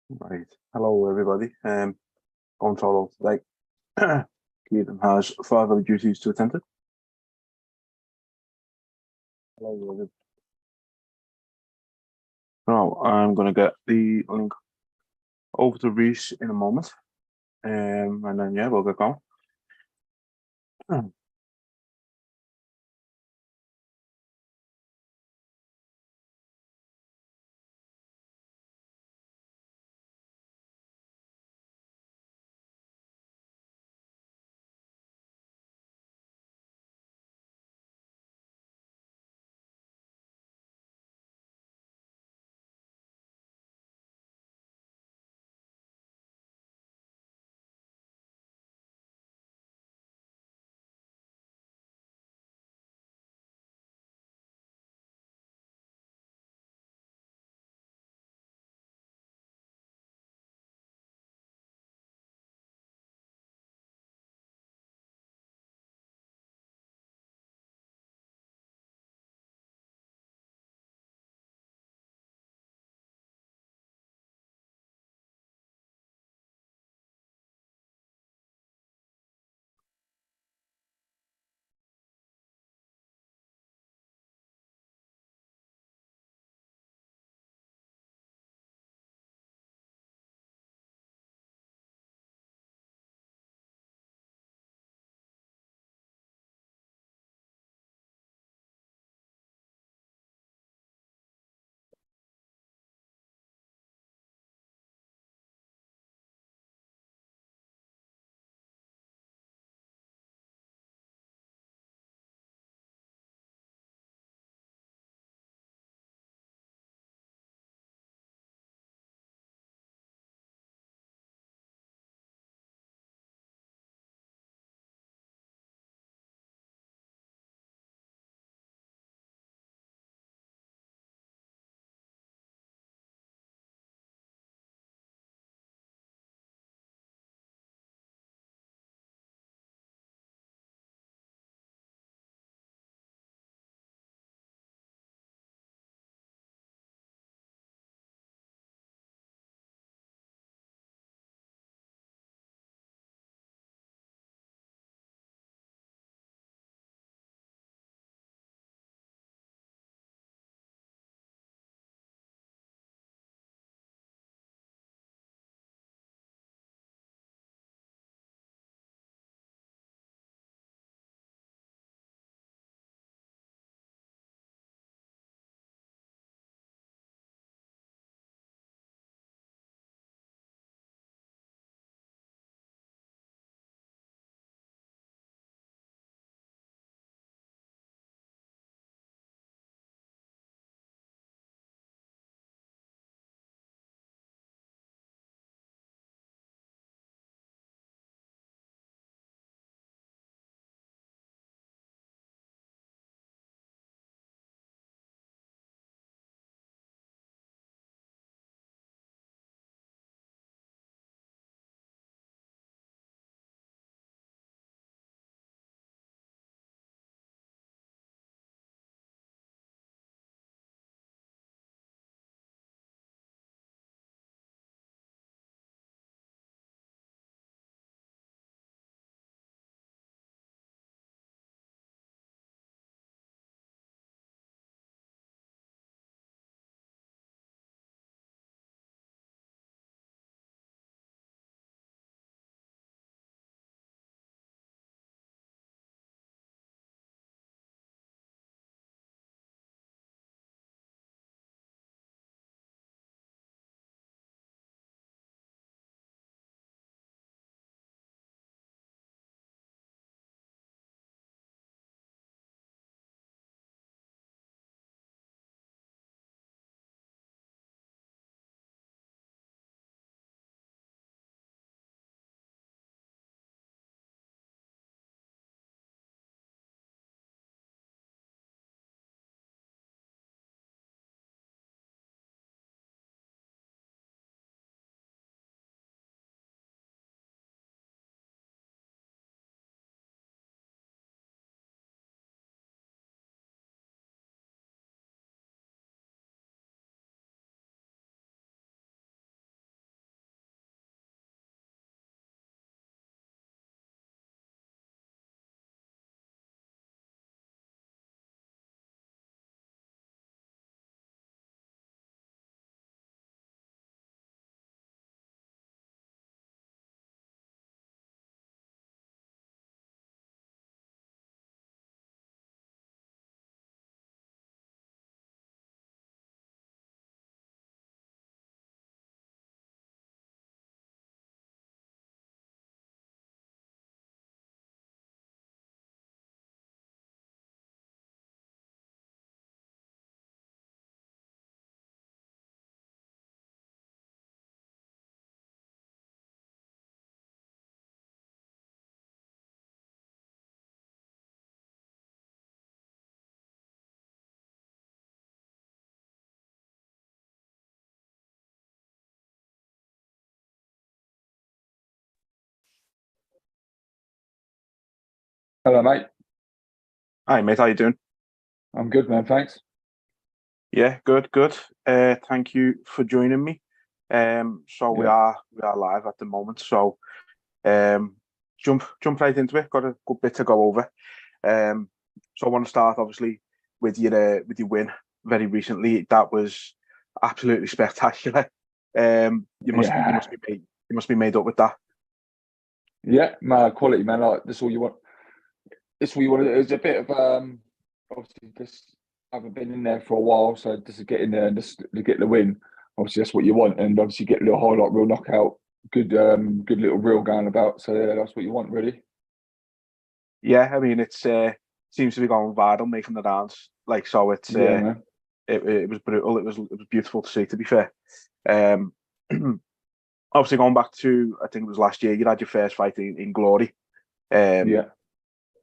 Right. Hello, everybody. On solo today. Keaton has further duties to attend to. Hello, everybody. So I'm going to get the link over to Rhys in a moment. And then, yeah, we'll get going. Hello, mate. Hi, mate. How you doing? I'm good, man. Thanks. Yeah, good, good. Thank you for joining me. So we Yeah, are we are live at the moment. So um, jump right into it. Got a good bit to go over. Um, so I want to start obviously with your win very recently. That was absolutely spectacular. yeah, You must be made up with that. yeah. Man, quality, man. Like that's all you want. That's all you want. It's a bit of obviously just haven't been in there for a while, so just to get in there and just to get the win. Obviously, that's what you want, and obviously get a little highlight reel knockout. Good little reel going about. So yeah, that's what you want, really. Yeah, I mean it's seems to be going viral, making the rounds. Like so, Yeah, man. it was brutal. It was beautiful to see. To be fair, um, obviously going back to I think it was last year, you had your first fight in Glory. Um, Yeah,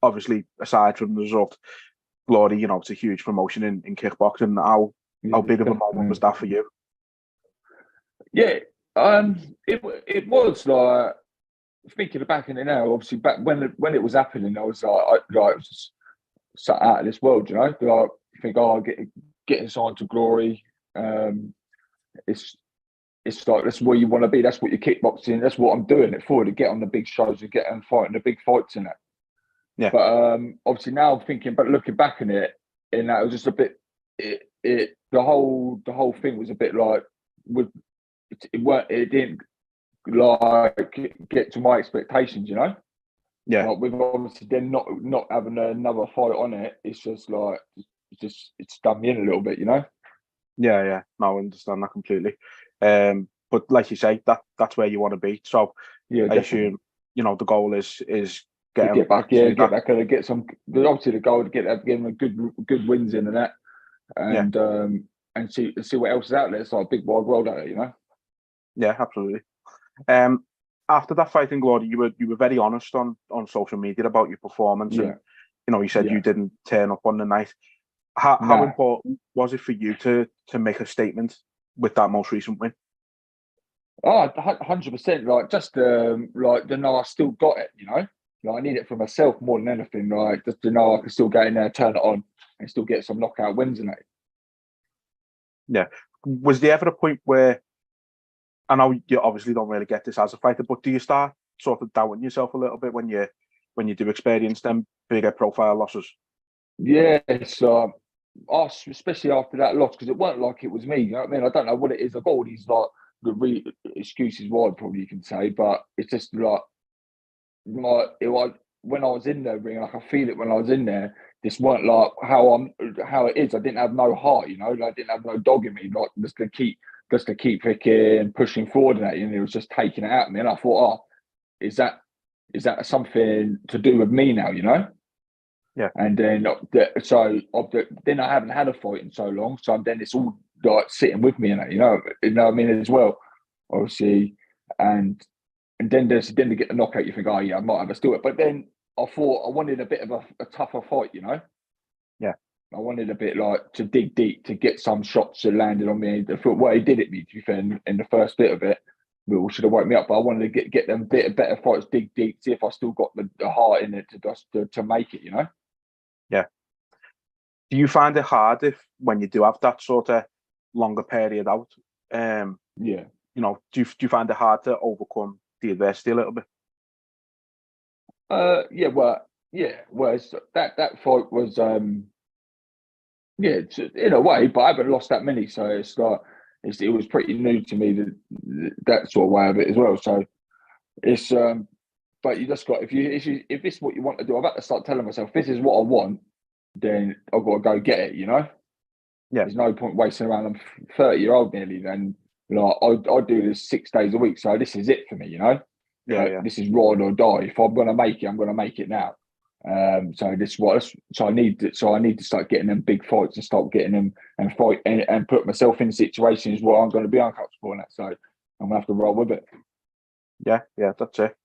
obviously aside from the result, Glory, it's a huge promotion in kickboxing. How yeah, big of a moment was definitely. that for you? Yeah, it was like thinking back in it now. Obviously, back when it was happening, I was like, it was just sat out of this world, you know. Like, you think, oh, getting signed to Glory. Um, it's it's like that's where you want to be. That's what you're kickboxing. That's what I'm doing it for, to get on the big shows and get and fighting the big fights in it. Yeah, But obviously now I'm thinking, but looking back on it, and that was just a bit. The whole thing was a bit like with it didn't like get to my expectations, you know. yeah, Like with obviously then not having another fight on it, it's just like it's done me in a little bit, you know. yeah, yeah. No, I understand that completely. But like you say, that's where you want to be. So Yeah, I definitely. assume the goal is To getting get back, like you yeah, say get that. back and get some. Obviously, the goal to get that, get them good wins in and that, Yeah, and see what else is out there. It's like a big wide world out there, you know. yeah, absolutely. Um, after that fight in Glory, you were very honest on social media about your performance, and Yeah, you said you yeah. didn't turn up on the night. How Nah. important was it for you to make a statement with that most recent win? Oh, 100%. Like just like to know I still got it, you know. Like I need it for myself more than anything. Like just to know I can still get in there, turn it on, and still get some knockout wins in it. Yeah. Was there ever a point where I know you obviously don't really get this as a fighter, but do you start sort of doubting yourself a little bit when you do experience them bigger profile losses? Yeah, it's us, especially after that loss, because it weren't like it was me. You know what I mean? I don't know what it is. I've got all these like excuses why probably you can say, but it's just like it was when I was in the ring. Like I feel it when I was in there. This weren't like how it is. I didn't have no heart. You know, like, I didn't have no dog in me. Like just to keep freaking pushing forward and that. And it was just taking it out of me. And I thought, oh, is that something to do with me now? You know. Yeah, And then then I haven't had a fight in so long, so then it's all like sitting with me, and you know what I mean as well, obviously, and then to get the knockout, you think, oh yeah, I might have a still it, but then I thought I wanted a bit of a tougher fight, you know. yeah, I wanted a bit like to dig deep to get some shots that landed on me. I thought what he did at me, to be fair, in the first bit of it, Will should have woke me up. But I wanted to get them better fights, dig deep, see if I still got the heart in it to make it, you know. yeah. Do you find it hard if when you do have that sort of longer period out? Um, Yeah. do you find it hard to overcome the adversity a little bit? Yeah, well, yeah, well, that fight was, yeah, in a way, but I haven't lost that many, so it's like it was pretty new to me that sort of way of it as well. So it's, but you just got if this is what you want to do, I've got to start telling myself this is what I want, then I've got to go get it. You know, Yeah, there's no point wasting around. I'm 30-year-old nearly, then like I do this 6 days a week, so this is it for me. You know. yeah, yeah, This is ride or die. If I'm going to make it, I'm going to make it now. So this was so I need to start getting them big fights and start getting them and fight and put myself in situations where I'm going to be uncomfortable in that. So I'm going to have to roll with it. yeah, yeah. That's it.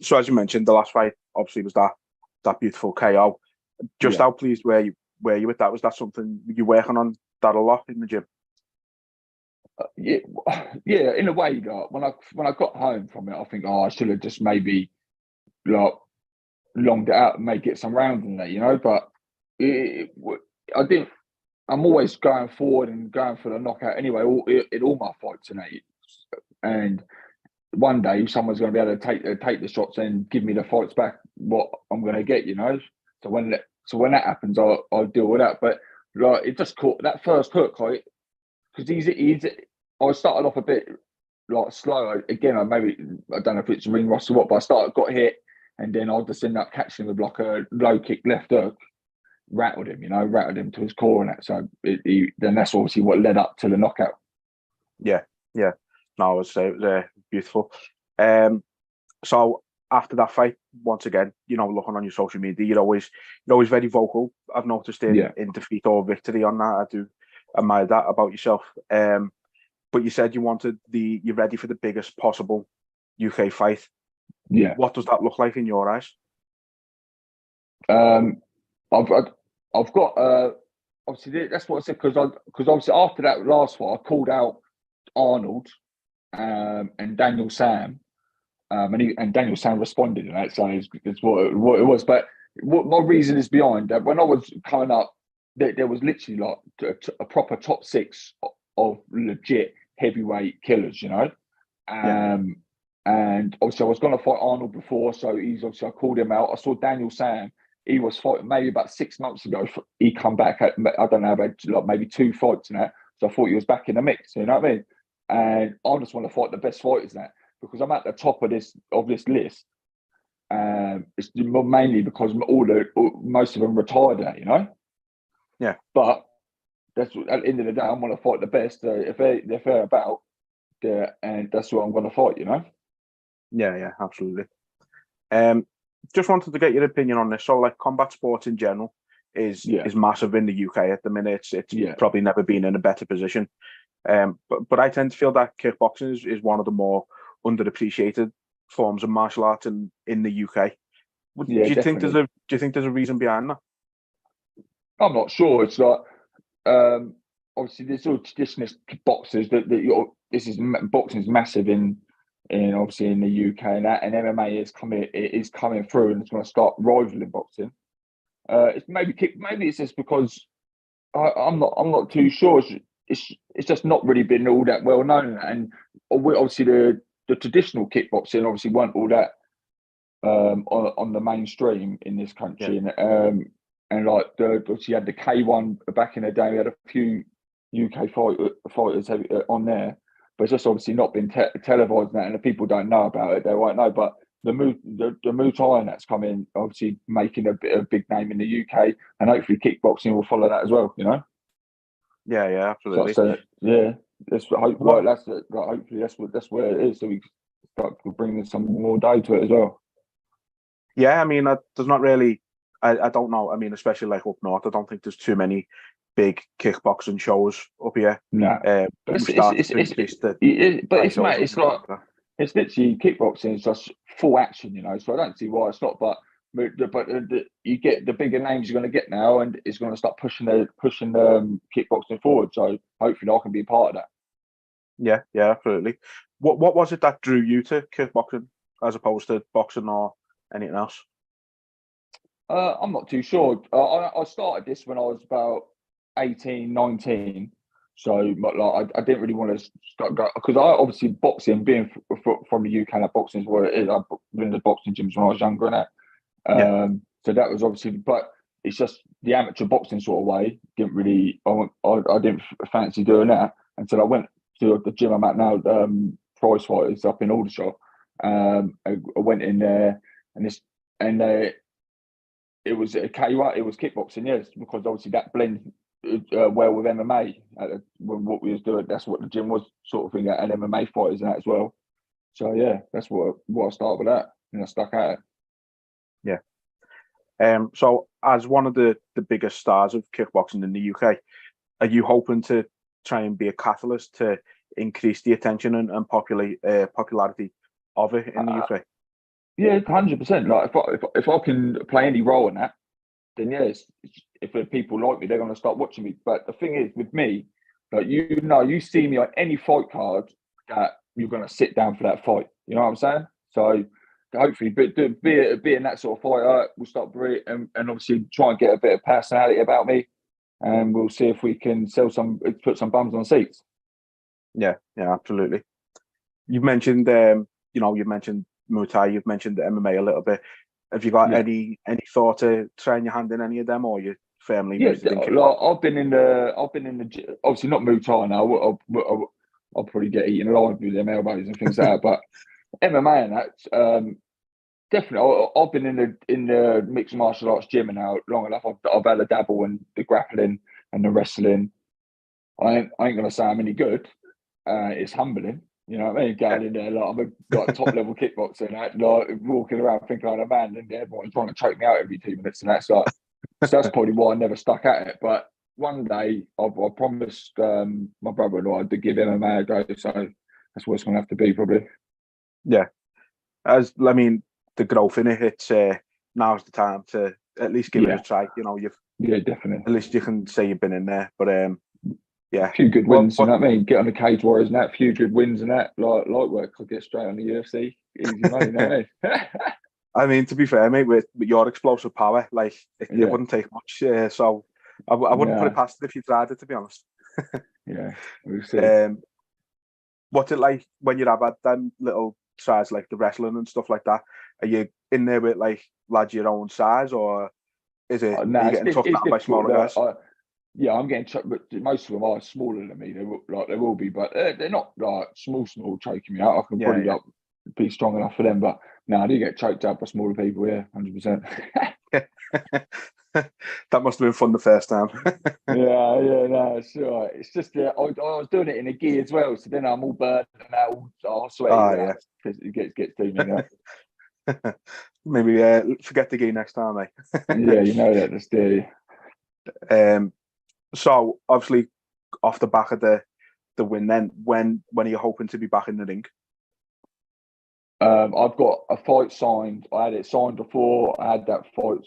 So as you mentioned, the last fight obviously was that beautiful KO. Just Yeah, how pleased were you with that? Was that something you working on that a lot in the gym? yeah, yeah. In a way, like when I got home from it, I think, oh, I should have just maybe like longed it out and may get some rounds in there, you know. But I didn't. I'm always going forward and going for the knockout anyway. In all my fights and one day someone's going to be able to take the shots and give me the fights back what I'm going to get, you know. So when that happens, I'll deal with that. But like it just caught that first hook, like because he's. I started off a bit like slow again. I don't know if it's ring rust or what, but got hit, and then I just ended up catching him with like a low kick left hook, rattled him to his core and that. So then that's obviously what led up to the knockout. Yeah, yeah. No, I would say it was beautiful. So after that fight, once again, you know, looking on your social media, you're always very vocal. I've noticed in defeat or victory on that. I do admire that about yourself. But you said you're ready for the biggest possible UK fight. Yeah. What does that look like in your eyes? I've got obviously that's what I said because obviously after that last fight I called out Arnold and Daniel Sam and Daniel Sam responded and that, so it's what it was. But what my reason is behind that, when I was coming up, there was literally like a proper top six of legit heavyweight killers, you know. And obviously I was going to fight Arnold before, so I called him out. I saw Daniel Sam. He was fighting maybe about 6 months ago. He come back at, I don't know, about like maybe 2 fights and that. So I thought he was back in the mix. You know what I mean? And I just want to fight the best fighters now because I'm at the top of this list. It's mainly because most of them retired now. You know? Yeah. But that's at the end of the day, I want to fight the best. If they're about, and that's what I'm going to fight. You know? Yeah, absolutely. Just wanted to get your opinion on this. So, like, combat sports in general is massive in the UK at the minute. It's probably never been in a better position. But I tend to feel that kickboxing is one of the more underappreciated forms of martial arts in the UK. Do you think there's a reason behind that? I'm not sure. It's like obviously there's all traditionalist boxers boxing is massive in obviously in the UK, and MMA is coming through and it's going to start rivaling boxing. It's maybe it's just because I'm not too sure. It's just not really been all that well known, and obviously the traditional kickboxing obviously weren't all that on the mainstream in this country, and like obviously you had the K1 back in the day. We had a few UK fighters on there. But it's just obviously not been televised now, and if people don't know about it, they won't know. But the Muay Thai that's coming, obviously making a big name in the UK, and hopefully kickboxing will follow that as well. You know? Yeah, absolutely. So hopefully that's where it is. So we start bringing some more day to it as well. Yeah, I mean, there's not really. I don't know. I mean, especially like up north, I don't think there's too many big kickboxing shows up here. No, but it's literally kickboxing is just full action, you know. So I don't see why it's not. But you get the bigger names you're going to get now, and it's going to start pushing kickboxing forward. So hopefully, I can be a part of that. Yeah, absolutely. What was it that drew you to kickboxing as opposed to boxing or anything else? I'm not too sure. I started this when I was about 18, 19. So, like, I didn't really want to start because I obviously boxing, being from the UK, that boxing is what it is. I've been in the boxing gyms when I was younger and that. So that was obviously, but it's just the amateur boxing sort of way. Didn't really, I didn't fancy doing that until I went to the gym I'm at now, Prize Fighters up in Aldershot. I went in there it was kickboxing, yes, because obviously that blends well with MMA. What we was doing, that's what the gym was sort of thing, and MMA fighters and that as well. So yeah, that's what I started with that, and I stuck at it. Yeah. So as one of the biggest stars of kickboxing in the UK, are you hoping to try and be a catalyst to increase the attention and popularity of it in the UK? Yeah, 100%. Like if I can play any role in that, then yes, if people like me, they're going to start watching me. But the thing is, with me, like you see me on any fight card that you're going to sit down for that fight. You know what I'm saying? So hopefully, being that sort of fighter, we'll start and obviously try and get a bit of personality about me, and we'll see if we can put some bums on seats. Yeah, absolutely. You've mentioned, you've mentioned Muay Thai, you've mentioned the MMA a little bit. Have you got any thought to trying your hand in any of them, or you firmly vested in kickboxing? I've been in the obviously not Muay Thai now. I'll probably get eaten alive with them elbows and things like that. But MMA and that, definitely. I've been in the mixed martial arts gym now long enough. I've had a dabble in the grappling and the wrestling. I ain't gonna say I'm any good. It's humbling. You know what I mean? Going in there, like I'm a top level kickboxer and that, like walking around thinking I'm a man, and everyone's trying to choke me out every 2 minutes, and that's like, so that's probably why I never stuck at it. But one day, I promised my brother-in-law to give MMA a go, so that's what it's going to have to be, probably. Yeah, the growth in it. It's now's the time to at least give it a try. You know, definitely. At least you can say you've been in there, but a few good wins. You know what I mean? Get on the Cage Warriors and that. A few good wins and that. Like work, I'll get straight on the UFC. Easy money, you know what I mean? I mean, to be fair, mate, with your explosive power, like it wouldn't take much. So I wouldn't put it past it if you tried it, to be honest. We'll see. What's it like when you have had them little tries, like the wrestling and stuff like that? Are you in there with like lads your own size, or is it are you getting toughed down by smaller guys? I'm getting chucked, but most of them are smaller than me. They will be, but they're not like small choking me out. I can probably be strong enough for them, but no, I do get choked out by smaller people. 100%. That must have been fun the first time. No, it's all right. It's just I was doing it in a gi as well, so then I'm all burnt and all sweaty. It gets to me. Maybe forget the gi next time, mate. You know that. Just do. So obviously, off the back of the win, then when are you hoping to be back in the ring? I've got a fight signed. I had it signed before. I had that fight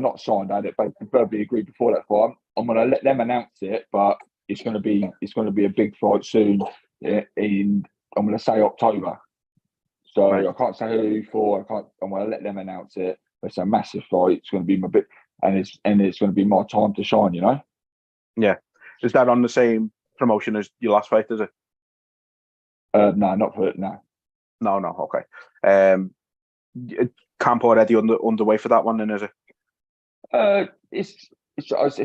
not signed. I had it verbally agreed before that fight. I'm going to let them announce it, but it's going to be a big fight soon. I'm going to say October. So right. I can't say who for. I'm going to let them announce it. It's a massive fight. It's going to be my bit, and it's going to be my time to shine. You know. Yeah. Is that on the same promotion as your last fight? Is it? No, not for it. No. No, okay. Camp already underway for that one, then, is it? It's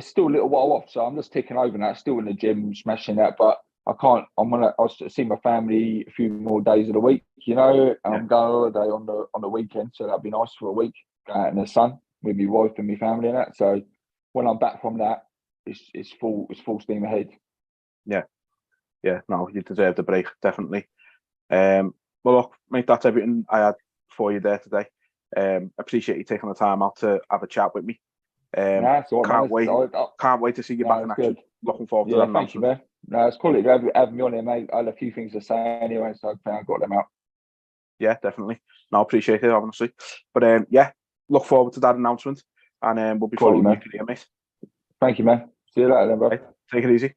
still a little while off, so I'm just ticking over now. Still in the gym, smashing that, but I can't. I'll see my family a few more days of the week, you know. And I'm going holiday on the weekend, so that'd be nice for a week out in the sun with my wife and my family and that. So when I'm back from that, it's full steam ahead. Yeah. No, you deserve the break, definitely. Well, look, mate, that's everything I had for you there today. Appreciate you taking the time out to have a chat with me. Can't wait to see you back in action. Good. Looking forward to that. Thank you, man. No, it's cool having me on here, mate. I had a few things to say anyway, so I think I got them out. Yeah, definitely. No, appreciate it, honestly. But look forward to that announcement, and we'll be following you here, mate. Thank you, man. See you later, then, bro. Right, take it easy.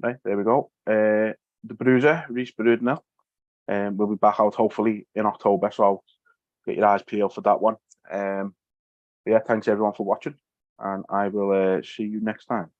Right, there we go. The Bruza, Rhys Brudenell. We'll be back out hopefully in October, so get your eyes peeled for that one. Thanks everyone for watching, and I will see you next time.